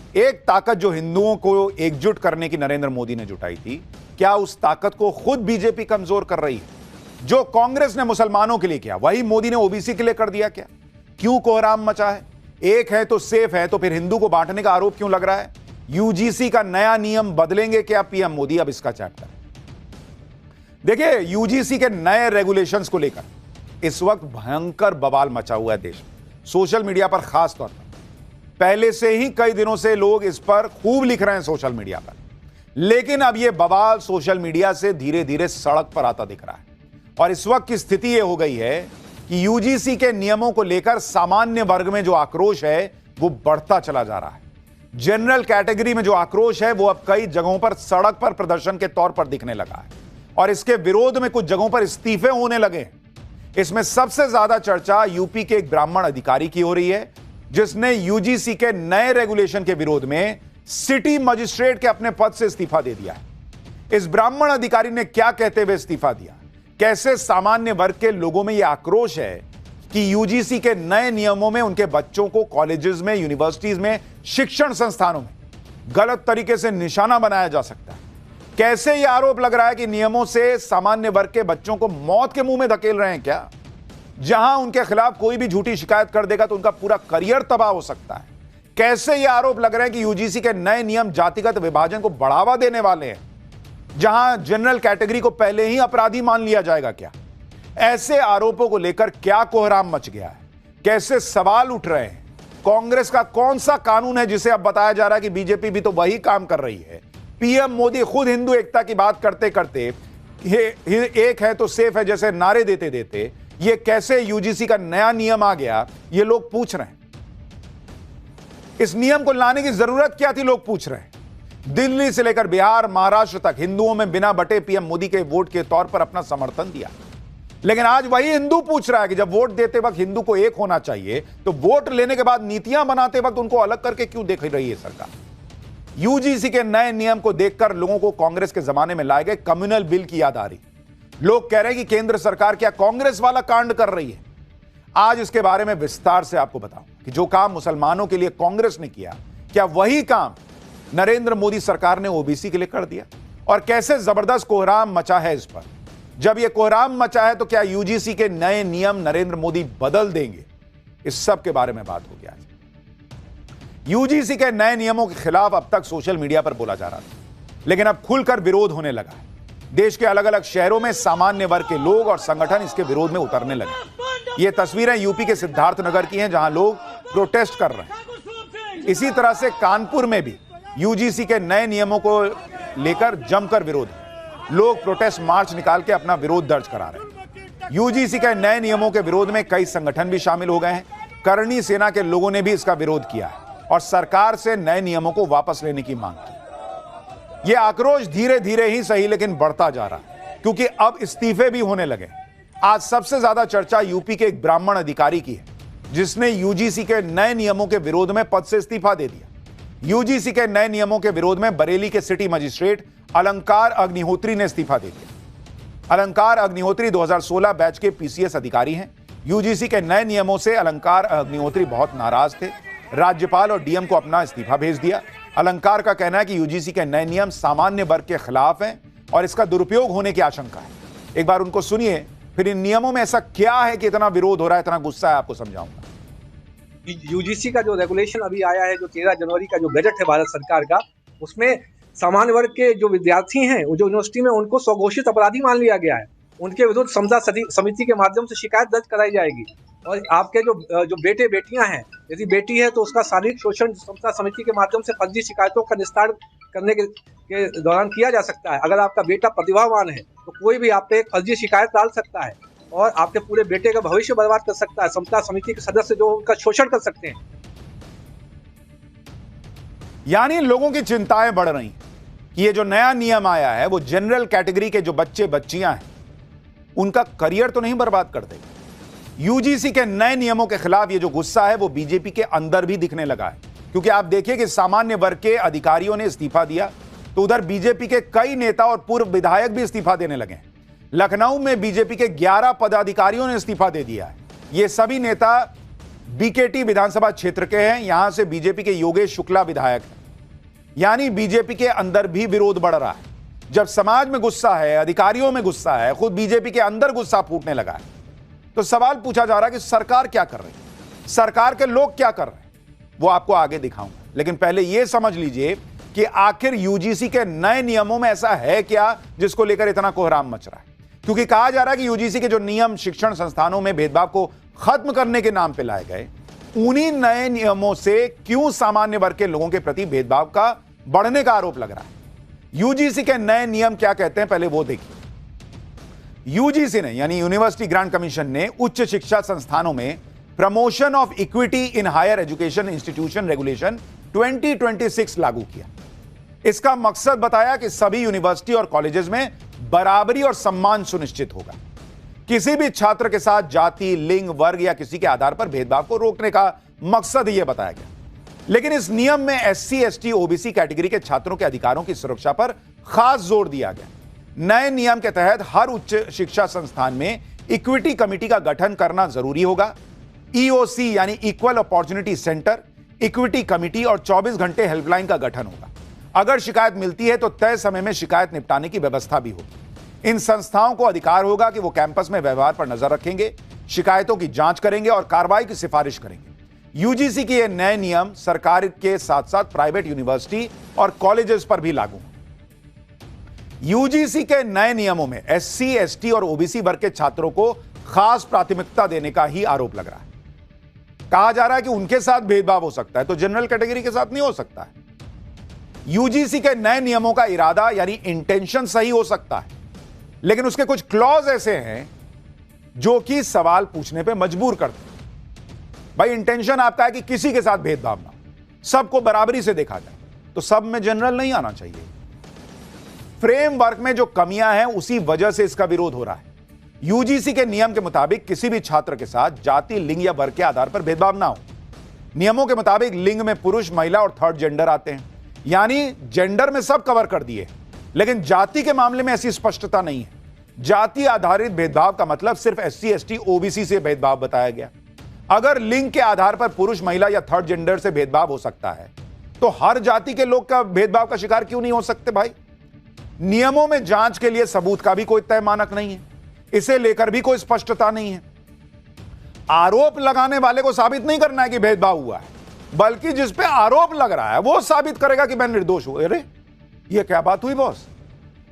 एक ताकत जो हिंदुओं को एकजुट करने की नरेंद्र मोदी ने जुटाई थी, क्या उस ताकत को खुद बीजेपी कमजोर कर रही है? जो कांग्रेस ने मुसलमानों के लिए किया वही मोदी ने ओबीसी के लिए कर दिया क्या? क्यों कोहराम मचा है? एक है तो सेफ है, तो फिर हिंदू को बांटने का आरोप क्यों लग रहा है? यूजीसी का नया नियम बदलेंगे क्या पीएम मोदी? अब इसका चैप्टर देखिए। यूजीसी के नए रेगुलेशंस को लेकर इस वक्त भयंकर बवाल मचा हुआ है देश में, सोशल मीडिया पर खास तौर पर। पहले से ही कई दिनों से लोग इस पर खूब लिख रहे हैं सोशल मीडिया पर, लेकिन अब यह बवाल सोशल मीडिया से धीरे धीरे सड़क पर आता दिख रहा है। और इस वक्त की स्थिति यह हो गई है कि यूजीसी के नियमों को लेकर सामान्य वर्ग में जो आक्रोश है वो बढ़ता चला जा रहा है। जनरल कैटेगरी में जो आक्रोश है वो अब कई जगहों पर सड़क पर प्रदर्शन के तौर पर दिखने लगा है और इसके विरोध में कुछ जगहों पर इस्तीफे होने लगे हैं। इसमें सबसे ज्यादा चर्चा यूपी के एक ब्राह्मण अधिकारी की हो रही है, जिसने यूजीसी के नए रेगुलेशन के विरोध में सिटी मजिस्ट्रेट के अपने पद से इस्तीफा दे दिया है। इस ब्राह्मण अधिकारी ने क्या कहते हुए इस्तीफा दिया, कैसे सामान्य वर्ग के लोगों में यह आक्रोश है कि यूजीसी के नए नियमों में उनके बच्चों को कॉलेजेस में, यूनिवर्सिटीज में, शिक्षण संस्थानों में गलत तरीके से निशाना बनाया जा सकता है। कैसे यह आरोप लग रहा है कि नियमों से सामान्य वर्ग के बच्चों को मौत के मुंह में धकेल रहे हैं क्या? जहां उनके खिलाफ कोई भी झूठी शिकायत कर देगा तो उनका पूरा करियर तबाह हो सकता है। कैसे यह आरोप लग रहे हैं कि यूजीसी के नए नियम जातिगत विभाजन को बढ़ावा देने वाले हैं, जहां जनरल कैटेगरी को पहले ही अपराधी मान लिया जाएगा क्या? ऐसे आरोपों को लेकर क्या कोहराम मच गया है? कैसे सवाल उठ रहे हैं? कांग्रेस का कौन सा कानून है जिसे अब बताया जा रहा है कि बीजेपी भी तो वही काम कर रही है? पीएम मोदी खुद हिंदू एकता की बात करते करते एक है तो सेफ है जैसे नारे देते देते ये कैसे यूजीसी का नया नियम आ गया, ये लोग पूछ रहे हैं। इस नियम को लाने की जरूरत क्या थी, लोग पूछ रहे हैं। दिल्ली से लेकर बिहार, महाराष्ट्र तक हिंदुओं में बिना बटे पीएम मोदी के वोट के तौर पर अपना समर्थन दिया। लेकिन आज वही हिंदू पूछ रहा है कि जब वोट देते वक्त हिंदू को एक होना चाहिए, तो वोट लेने के बाद नीतियां बनाते वक्त उनको अलग करके क्यों देख रही है सरकार? यूजीसी के नए नियम को देखकर लोगों को कांग्रेस के जमाने में लाए गए कम्युनल बिल की याद आ रही। लोग कह रहे हैं कि केंद्र सरकार क्या कांग्रेस वाला कांड कर रही है। आज इसके बारे में विस्तार से आपको बताऊं कि जो काम मुसलमानों के लिए कांग्रेस ने किया, क्या वही काम नरेंद्र मोदी सरकार ने ओबीसी के लिए कर दिया, और कैसे जबरदस्त कोहराम मचा है इस पर। जब यह कोहराम मचा है तो क्या यूजीसी के नए नियम नरेंद्र मोदी बदल देंगे? इस सब के बारे में बात होगी आज। यूजीसी के नए नियमों के खिलाफ अब तक सोशल मीडिया पर बोला जा रहा था, लेकिन अब खुलकर विरोध होने लगा है। देश के अलग अलग शहरों में सामान्य वर्ग के लोग और संगठन इसके विरोध में उतरने लगे। ये तस्वीरें यूपी के सिद्धार्थनगर की हैं, जहां लोग प्रोटेस्ट कर रहे हैं। इसी तरह से कानपुर में भी यूजीसी के नए नियमों को लेकर जमकर विरोध है। लोग प्रोटेस्ट मार्च निकाल के अपना विरोध दर्ज करा रहे हैं। यूजीसी के नए नियमों के विरोध में कई संगठन भी शामिल हो गए हैं। करणी सेना के लोगों ने भी इसका विरोध किया है और सरकार से नए नियमों को वापस लेने की मांग की। यह आक्रोश धीरे धीरे ही सही लेकिन बढ़ता जा रहा है, क्योंकि अब इस्तीफे भी होने लगे। आज सबसे ज्यादा चर्चा यूपी के एक ब्राह्मण अधिकारी की है, जिसने यूजीसी के नए नियमों के विरोध में पद से इस्तीफा दे दिया। यूजीसी के नए नियमों के विरोध में बरेली के सिटी मजिस्ट्रेट अलंकार अग्निहोत्री ने इस्तीफा दे दिया। अलंकार अग्निहोत्री 2016 बैच के पीसीएस अधिकारी हैं। यूजीसी के नए नियमों से अलंकार अग्निहोत्री बहुत नाराज थे। राज्यपाल और डीएम को अपना इस्तीफा भेज दिया। अलंकार का कहना है कि यूजीसी के नए नियम सामान्य वर्ग के खिलाफ हैं और इसका दुरुपयोग होने की आशंका है। एक बार उनको सुनिए, फिर इन नियमों में ऐसा क्या है कि इतना विरोध हो रहा है, इतना गुस्सा है, आपको समझाऊंगा। यूजीसी का जो रेगुलेशन अभी आया है, जो 13 जनवरी का जो बजट है भारत सरकार का, उसमें सामान्य वर्ग के जो विद्यार्थी हैं, जो यूनिवर्सिटी में, उनको स्वघोषित अपराधी मान लिया गया है। उनके विरुद्ध समता समिति के माध्यम से शिकायत दर्ज कराई जाएगी। और आपके जो बेटे बेटियां हैं, यदि बेटी है तो उसका शारीरिक शोषण समता समिति के माध्यम से फर्जी शिकायतों का निस्तारण करने के दौरान किया जा सकता है। अगर आपका बेटा प्रतिभावान है तो कोई भी आप पे एक फर्जी शिकायत डाल सकता है और आपके पूरे बेटे का भविष्य बर्बाद कर सकता है। समता समिति के सदस्य जो उनका शोषण कर सकते हैं। यानी लोगों की चिंताएं बढ़ रही कि ये जो नया नियम आया है वो जनरल कैटेगरी के जो बच्चे बच्चियां हैं उनका करियर तो नहीं बर्बाद कर देगा। यूजीसी के नए नियमों के खिलाफ ये जो गुस्सा है वो बीजेपी के अंदर भी दिखने लगा है, क्योंकि आप देखिए कि सामान्य वर्ग के अधिकारियों ने इस्तीफा दिया तो उधर बीजेपी के कई नेता और पूर्व विधायक भी इस्तीफा देने लगे। लखनऊ में बीजेपी के 11 पदाधिकारियों ने इस्तीफा दे दिया है। ये सभी नेता बीकेटी विधानसभा क्षेत्र के हैं। यहां से बीजेपी के योगेश शुक्ला विधायक हैं। यानी बीजेपी के अंदर भी विरोध बढ़ रहा है। जब समाज में गुस्सा है, अधिकारियों में गुस्सा है, खुद बीजेपी के अंदर गुस्सा फूटने लगा है, तो सवाल पूछा जा रहा है कि सरकार क्या कर रही है, सरकार के लोग क्या कर रहे हैं। वो आपको आगे दिखाऊंगा, लेकिन पहले यह समझ लीजिए कि आखिर यूजीसी के नए नियमों में ऐसा है क्या जिसको लेकर इतना कोहराम मच रहा है। क्योंकि कहा जा रहा है कि यूजीसी के जो नियम शिक्षण संस्थानों में भेदभाव को खत्म करने के नाम पे लाए गए, उन्हीं नए नियमों से क्यों सामान्य वर्ग के लोगों के प्रति भेदभाव का बढ़ने का आरोप लग रहा है। यूजीसी के नए नियम क्या कहते हैं, पहले वो देखिए। यूजीसी ने यानी यूनिवर्सिटी ग्रांट कमीशन ने उच्च शिक्षा संस्थानों में promotion of equity in higher education institution regulation 2026 लागू किया। इसका मकसद बताया कि सभी यूनिवर्सिटी और कॉलेजेस में बराबरी और सम्मान सुनिश्चित होगा। किसी भी छात्र के साथ जाति, लिंग, वर्ग या किसी के आधार पर भेदभाव को रोकने का मकसद यह बताया गया। लेकिन इस नियम में एससी, एसटी, ओबीसी कैटेगरी के छात्रों के अधिकारों की सुरक्षा पर खास जोर दिया गया। नए नियम के तहत हर उच्च शिक्षा संस्थान में इक्विटी कमेटी का गठन करना जरूरी होगा। ईओसी यानी equal opportunity centre, equity committee और 24 घंटे हेल्पलाइन का गठन होगा। अगर शिकायत मिलती है तो तय समय में शिकायत निपटाने की व्यवस्था भी होगी। इन संस्थाओं को अधिकार होगा कि वो कैंपस में व्यवहार पर नजर रखेंगे, शिकायतों की जांच करेंगे और कार्रवाई की सिफारिश करेंगे। यूजीसी के ये नए नियम सरकार के साथ साथ प्राइवेट यूनिवर्सिटी और कॉलेजेस पर भी लागू हैं। यूजीसी के नए नियमों में एससी, एसटी और ओबीसी वर्ग के छात्रों को खास प्राथमिकता देने का ही आरोप लग रहा है। कहा जा रहा है कि उनके साथ भेदभाव हो सकता है तो जनरल कैटेगरी के साथ नहीं हो सकता है। यूजीसी के नए नियमों का इरादा यानी इंटेंशन सही हो सकता है, लेकिन उसके कुछ क्लॉज ऐसे हैं जो कि सवाल पूछने पे मजबूर करते हैं। भाई इंटेंशन आपका है कि किसी के साथ भेदभाव ना, सबको बराबरी से देखा जाए, तो सब में जनरल नहीं आना चाहिए। फ्रेमवर्क में जो कमियां हैं उसी वजह से इसका विरोध हो रहा है। यूजीसी के नियम के मुताबिक किसी भी छात्र के साथ जाति, लिंग या वर्ग के आधार पर भेदभाव ना हो। नियमों के मुताबिक लिंग में पुरुष, महिला और थर्ड जेंडर आते हैं, यानी जेंडर में सब कवर कर दिए। लेकिन जाति के मामले में ऐसी स्पष्टता नहीं है। जाति आधारित भेदभाव का मतलब सिर्फ एससी, एसटी, ओबीसी से भेदभाव बताया गया। अगर लिंग के आधार पर पुरुष, महिला या थर्ड जेंडर से भेदभाव हो सकता है तो हर जाति के लोग का भेदभाव का शिकार क्यों नहीं हो सकते भाई। नियमों में जांच के लिए सबूत का भी कोई तय मानक नहीं है, इसे लेकर भी कोई स्पष्टता नहीं है। आरोप लगाने वाले को साबित नहीं करना है कि भेदभाव हुआ है, बल्कि जिस पे आरोप लग रहा है वो साबित करेगा कि मैं निर्दोष हूं। अरे ये क्या बात हुई बॉस।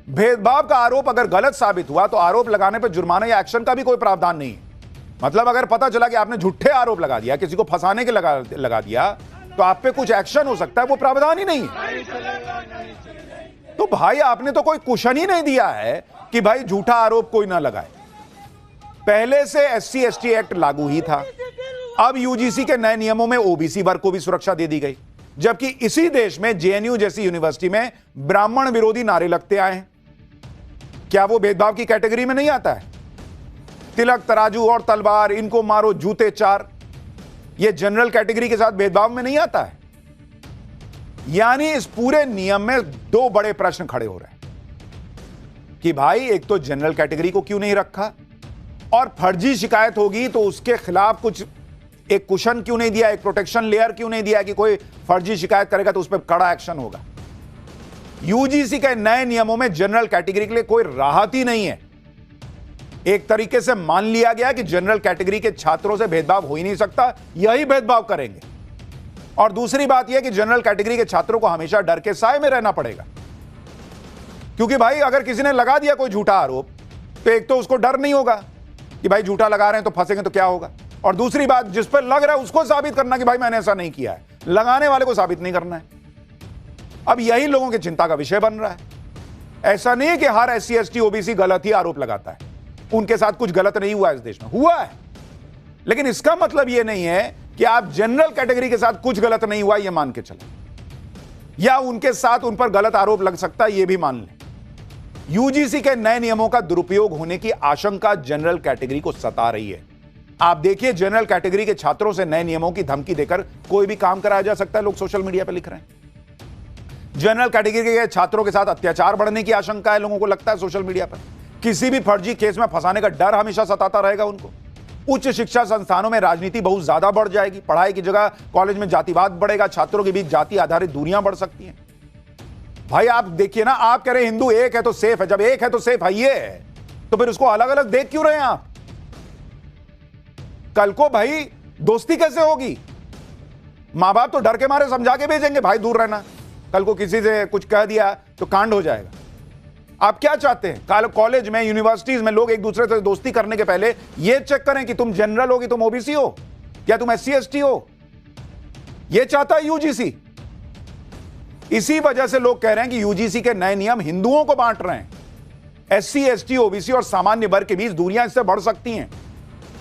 भेदभाव का आरोप अगर गलत साबित हुआ तो आरोप लगाने पर जुर्माना या एक्शन का भी कोई प्रावधान नहीं है। मतलब अगर पता चला कि आपने झूठे आरोप लगा दिया, किसी को फंसाने के लगा दिया, तो आप पे कुछ एक्शन हो सकता है, वो प्रावधान ही नहीं है। तो भाई आपने तो कोई कुशन ही नहीं दिया है कि भाई झूठा आरोप कोई ना लगाए। पहले से एससी, एसटी एक्ट लागू ही था। अब यूजीसी के नए नियमों में ओबीसी वर्ग को भी सुरक्षा दे दी गई, जबकि इसी देश में जेएनयू जैसी यूनिवर्सिटी में ब्राह्मण विरोधी नारे लगते आए हैं। क्या वो भेदभाव की कैटेगरी में नहीं आता है? तिलक, तराजू और तलवार, इनको मारो जूते चार, ये जनरल कैटेगरी के साथ भेदभाव में नहीं आता है। यानी इस पूरे नियम में दो बड़े प्रश्न खड़े हो रहे हैं कि भाई एक तो जनरल कैटेगरी को क्यों नहीं रखा, और फर्जी शिकायत होगी तो उसके खिलाफ कुछ एक कुशन क्यों नहीं दिया, एक प्रोटेक्शन लेयर क्यों नहीं दिया कि कोई फर्जी शिकायत करेगा तो उस पर कड़ा एक्शन होगा। यूजीसी के नए नियमों में जनरल कैटेगरी के लिए कोई राहत ही नहीं है। एक तरीके से मान लिया गया कि जनरल कैटेगरी के छात्रों से भेदभाव हो ही नहीं सकता, यही भेदभाव करेंगे। और दूसरी बात यह कि जनरल कैटेगरी के छात्रों को हमेशा डर के साए में रहना पड़ेगा, क्योंकि भाई अगर किसी ने लगा दिया कोई झूठा आरोप तो एक तो उसको डर नहीं होगा कि भाई झूठा लगा रहे हैं तो फंसेंगे तो क्या होगा, और दूसरी बात जिस पर लग रहा है उसको साबित करना कि भाई मैंने ऐसा नहीं किया है, लगाने वाले को साबित नहीं करना है। अब यही लोगों की चिंता का विषय बन रहा है। ऐसा नहीं है कि हर एससी, एसटी, ओबीसी गलत ही आरोप लगाता है, उनके साथ कुछ गलत नहीं हुआ, इस देश में हुआ है। लेकिन इसका मतलब यह नहीं है कि आप जनरल कैटेगरी के साथ कुछ गलत नहीं हुआ यह मान के चलें, या उनके साथ उन पर गलत आरोप लग सकता है यह भी मान लें। यूजीसी के नए नियमों का दुरुपयोग होने की आशंका जनरल कैटेगरी को सता रही है। आप देखिए, जनरल कैटेगरी के छात्रों से नए नियमों की धमकी देकर कोई भी काम कराया जा सकता है, लोग सोशल मीडिया पर लिख रहे हैं। जनरल कैटेगरी के छात्रों के साथ अत्याचार बढ़ने की आशंका है, लोगों को लगता है सोशल मीडिया पर। किसी भी फर्जी केस में फंसाने का डर हमेशा सताता रहेगा उनको। उच्च शिक्षा संस्थानों में राजनीति बहुत ज्यादा बढ़ जाएगी, पढ़ाई की जगह कॉलेज में जातिवाद बढ़ेगा, छात्रों के बीच जाति आधारित दूरियां बढ़ सकती हैं। भाई आप देखिए ना, आप कह रहे हैं हिंदू एक है तो सेफ है। जब एक है तो सेफ है ये है, तो फिर उसको अलग अलग देख क्यों रहे हैं आप? कल को भाई दोस्ती कैसे होगी? मां बाप तो डर के मारे समझा के भेजेंगे, भाई दूर रहना, कल को किसी से कुछ कह दिया तो कांड हो जाएगा। आप क्या चाहते हैं? कॉलेज में, यूनिवर्सिटीज में लोग एक दूसरे से दोस्ती करने के पहले यह चेक करें कि तुम जनरल हो, कि तुम ओबीसी हो, या तुम एससी एसटी हो। यह चाहता है यूजीसी। इसी वजह से लोग कह रहे हैं कि यूजीसी के नए नियम हिंदुओं को बांट रहे हैं। एससी एसटी ओबीसी और सामान्य वर्ग के बीच दूरियां इससे बढ़ सकती हैं।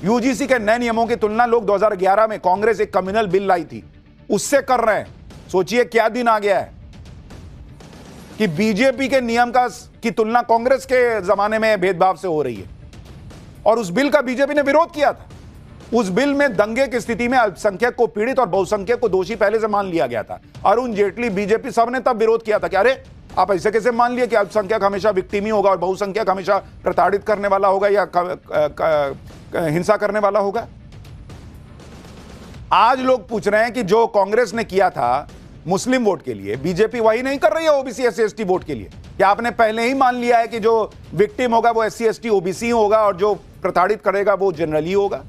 यूजीसी के नए नियमों की तुलना लोग 2011 में कांग्रेस एक कम्युनल बिल लाई थी उससे कर रहे हैं। सोचिए क्या दिन आ गया है कि बीजेपी के नियम की तुलना कांग्रेस के जमाने में भेदभाव से हो रही है। और उस बिल का बीजेपी ने विरोध किया था। उस बिल में दंगे की स्थिति में अल्पसंख्यक को पीड़ित और बहुसंख्यक को दोषी पहले से मान लिया गया था। अरुण जेटली, बीजेपी, सबने तब विरोध किया था कि अरे आप ऐसे कैसे मान लिए कि अल्पसंख्यक हमेशा विक्टिम ही होगा और बहुसंख्यक हमेशा प्रताड़ित करने वाला होगा या हिंसा करने वाला होगा। आज लोग पूछ रहे हैं कि जो कांग्रेस ने किया था मुस्लिम वोट के लिए, बीजेपी वही नहीं कर रही है ओबीसी एससी एसटी वोट के लिए। क्या आपने पहले ही मान लिया है कि जो विक्टिम होगा वो एससी एसटी ओबीसी होगा और जो प्रताड़ित करेगा वो जनरली होगा?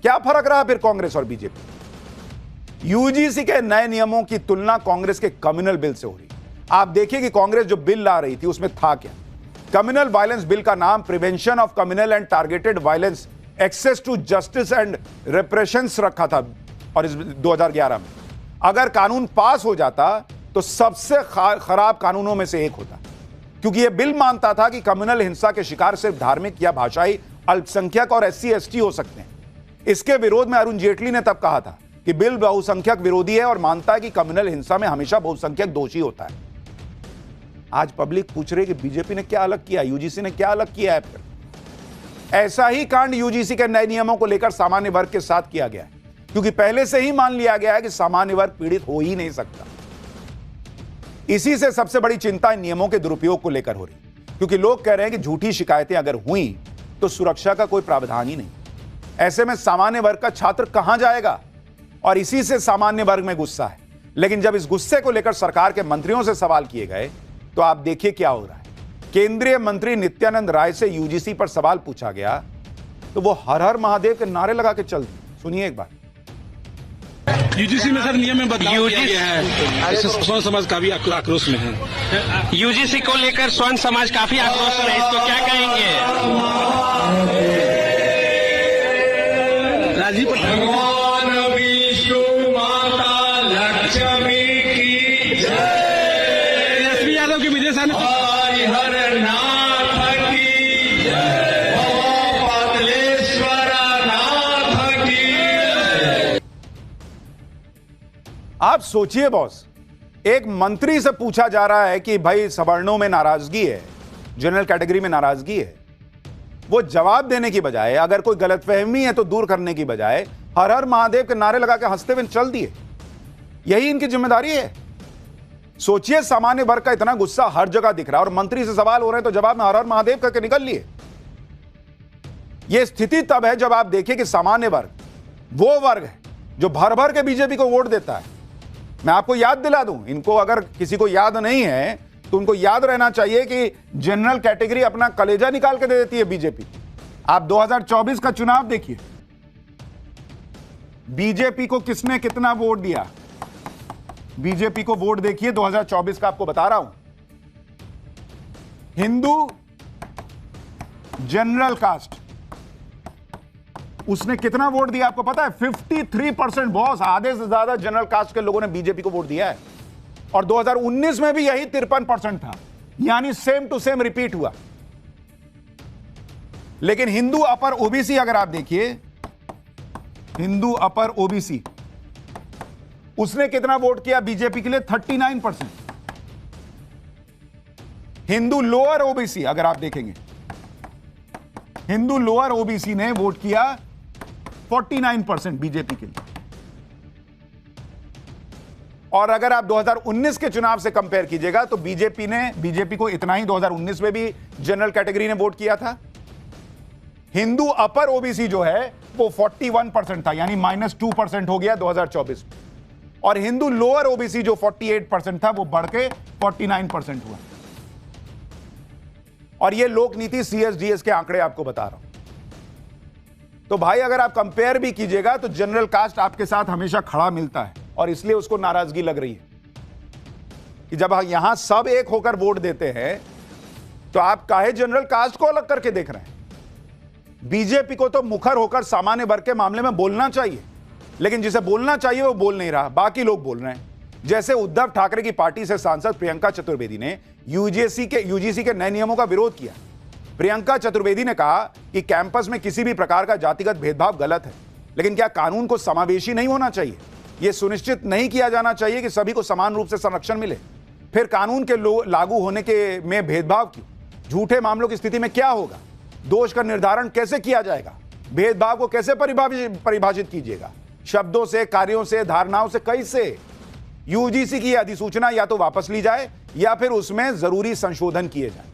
क्या फर्क रहा फिर कांग्रेस और बीजेपी? यूजीसी के नए नियमों की तुलना कांग्रेस के कम्युनल बिल से हो रही। आप देखिए कि कांग्रेस जो बिल ला रही थी उसमें था क्या। कम्युनल वायलेंस बिल का नाम prevention of communal and targeted violence, access to justice and reparations रखा था। और इस 2011 में अगर कानून पास हो जाता तो सबसे खराब कानूनों में से एक होता, क्योंकि यह बिल मानता था कि कम्युनल हिंसा के शिकार सिर्फ धार्मिक या भाषाई अल्पसंख्यक और एससी एसटी हो सकते हैं। इसके विरोध में अरुण जेटली ने तब कहा था कि बिल बहुसंख्यक विरोधी है और मानता है कि कम्युनल हिंसा में हमेशा बहुसंख्यक दोषी होता है। आज पब्लिक पूछ रही कि बीजेपी ने क्या अलग किया, यूजीसी ने क्या अलग किया है? फिर ऐसा ही कांड यूजीसी के नए नियमों को लेकर सामान्य वर्ग के साथ किया गया है, क्योंकि पहले से ही मान लिया गया है कि सामान्य वर्ग पीड़ित हो ही नहीं सकता। इसी से सबसे बड़ी चिंता इन नियमों के दुरुपयोग को लेकर हो रही, क्योंकि लोग कह रहे हैं कि झूठी शिकायतें अगर हुई तो सुरक्षा का कोई प्रावधान ही नहीं। ऐसे में सामान्य वर्ग का छात्र कहां जाएगा? और इसी से सामान्य वर्ग में गुस्सा है। लेकिन जब इस गुस्से को लेकर सरकार के मंत्रियों से सवाल किए गए तो आप देखिए क्या हो रहा है। केंद्रीय मंत्री नित्यानंद राय से यूजीसी पर सवाल पूछा गया तो वो हर हर महादेव के नारे लगा के चल दिए। सुनिए एक बार। यूजीसी में सर नियम में बदलाव किया गया है, इससे स्वर्ण समाज काफी आक्रोश में है। यूजीसी को लेकर स्वर्ण समाज काफी आक्रोश में है, इसको क्या कहेंगे? राजीव भगवान विष्णु माता लक्ष्मी की जय, तेजस्वी यादव की विजय साहनी हर नाथ की जय, पाटलेश्वर नाथ की। आप सोचिए बॉस, एक मंत्री से पूछा जा रहा है कि भाई सवर्णों में नाराजगी है, जनरल कैटेगरी में नाराजगी है। वो जवाब देने की बजाय, अगर कोई गलतफहमी है तो दूर करने की बजाय हर हर महादेव के नारे लगा के हंसते हुए चल दिए। यही इनकी जिम्मेदारी है। सोचिए, सामान्य वर्ग का इतना गुस्सा हर जगह दिख रहा है और मंत्री से सवाल हो रहे हैं तो जवाब में हर हर महादेव करके निकल लिए। यह स्थिति तब है जब आप देखिए कि सामान्य वर्ग वो वर्ग है जो भर भर के बीजेपी को वोट देता है। मैं आपको याद दिला दूं, इनको अगर किसी को याद नहीं है तो उनको याद रहना चाहिए कि जनरल कैटेगरी अपना कलेजा निकाल के दे देती है बीजेपी। आप 2024 का चुनाव देखिए, बीजेपी को किसने कितना वोट दिया। बीजेपी को वोट देखिए 2024 का, आपको बता रहा हूं। हिंदू जनरल कास्ट, उसने कितना वोट दिया आपको पता है? 53%। बॉस, आधे से ज्यादा जनरल कास्ट के लोगों ने बीजेपी को वोट दिया है। और 2019 में भी यही 53% था, यानी सेम टू सेम रिपीट हुआ। लेकिन हिंदू अपर ओबीसी अगर आप देखिए, हिंदू अपर ओबीसी, उसने कितना वोट किया बीजेपी के लिए? 39%। हिंदू लोअर ओबीसी अगर आप देखेंगे, हिंदू लोअर ओबीसी ने वोट किया 49% बीजेपी के लिए। और अगर आप 2019 के चुनाव से कंपेयर कीजिएगा तो बीजेपी को इतना ही 2019 में भी जनरल कैटेगरी ने वोट किया था। हिंदू अपर ओबीसी जो है वो 41% था, यानी -2% हो गया 2024 में। और हिंदू लोअर ओबीसी जो 48% था वो बढ़ के 49% हुआ। और ये लोक नीति सीएसडीएस के आंकड़े आपको बता रहा हूं। तो भाई अगर आप कंपेयर भी कीजिएगा तो जनरल कास्ट आपके साथ हमेशा खड़ा मिलता है, और इसलिए उसको नाराजगी लग रही है कि जब यहां सब एक होकर वोट देते हैं तो आप काहे जनरल कास्ट को अलग करके देख रहे हैं। बीजेपी को तो मुखर होकर सामान्य वर्ग के मामले में बोलना चाहिए, लेकिन जिसे बोलना चाहिए वो बोल नहीं रहा, बाकी लोग बोल रहे हैं। जैसे उद्धव ठाकरे की पार्टी से सांसद प्रियंका चतुर्वेदी ने यूजीसी के नए नियमों का विरोध किया। प्रियंका चतुर्वेदी ने कहा कि कैंपस में किसी भी प्रकार का जातिगत भेदभाव गलत है, लेकिन क्या कानून को समावेशी नहीं होना चाहिए? यह सुनिश्चित नहीं किया जाना चाहिए कि सभी को समान रूप से संरक्षण मिले? फिर कानून के लागू होने के में भेदभाव क्यों? झूठे मामलों की स्थिति में क्या होगा? दोष का निर्धारण कैसे किया जाएगा? भेदभाव को कैसे परिभाषित कीजिएगा? शब्दों से, कार्यों से, धारणाओं से? कैसे? यूजीसी की अधिसूचना या तो वापस ली जाए या फिर उसमें जरूरी संशोधन किए जाए।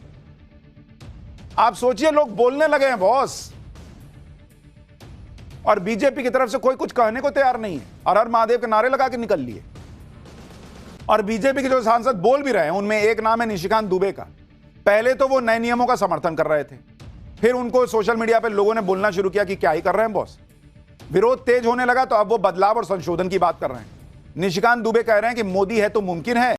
आप सोचिए, लोग बोलने लगे हैं बॉस, और बीजेपी की तरफ से कोई कुछ कहने को तैयार नहीं है, और हर महादेव के नारे लगा के निकल लिए। और बीजेपी के जो सांसद बोल भी रहे हैं उनमें एक नाम है निशिकांत दुबे का। पहले तो वो नए नियमों का समर्थन कर रहे थे, फिर उनको सोशल मीडिया पर लोगों ने बोलना शुरू किया कि क्या ही कर रहे हैं बॉस। विरोध तेज होने लगा तो अब वो बदलाव और संशोधन की बात कर रहे हैं। निशिकांत दुबे कह रहे हैं कि मोदी है तो मुमकिन है,